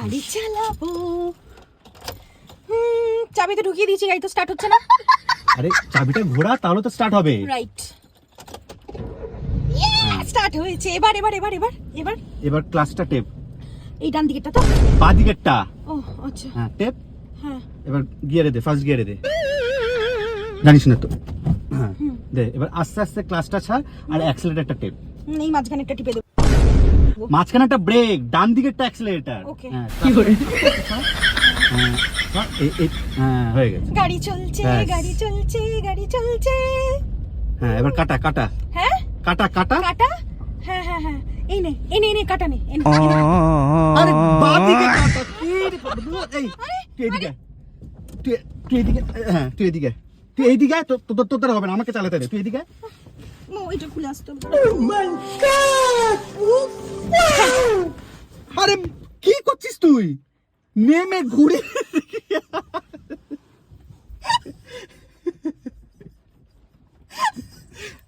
গাড়ি চালাবো। চাবি তো ঢুকিয়ে দিয়েছি, গাড়ি তো স্টার্ট হচ্ছে না। আরে চাবিটা ঘোরা, তাহলে তো স্টার্ট হবে। রাইট, স্টার্ট হয়েছে। এবার এবার এবার এবার এবার এবার ক্লাসটা টেপ, এই ডান দিকেরটা তো। বাঁ দিকেরটা। ও আচ্ছা, হ্যাঁ টেপ। হ্যাঁ এবার গিয়ারে দে, ফার্স্ট গিয়ারে দে। জানিস না তো? হ্যাঁ দে। এবার আস্তে আস্তে ক্লাসটা ছাড় আর অ্যাক্সেলারেটরটা টেপ। এই মাঝখানেরটা টিপে দেবো। মাঝখানে একটা ব্রেক, ডান দিকেরটা অ্যাক্সেলারেটর। ওকে। হ্যাঁ কি করে? হ্যাঁ হয়ে গেছে। গাড়ি চলছে, ব্যাস। গাড়ি চলছে, গাড়ি চলছে। হ্যাঁ এবার কাটা কাটা হ্যাঁ কাটা কাটা। কাটা, হ্যাঁ হ্যাঁ হ্যাঁ, এই নে এই নে এই নে, কাটা নে, এই নে। আরে বাঁ দিকে কাটা। এই তুই এদিকে, তুই এদিকে। হ্যাঁ তুই এদিকে, তুই এইদিকে আয়। তোর দ্বারা হবে না, আমাকে চালাতে দে। তুই এদিকে আয়। ও এটা খুলে আসতে হবে। আরে কি করছিস তুই? নেমে ঘুরে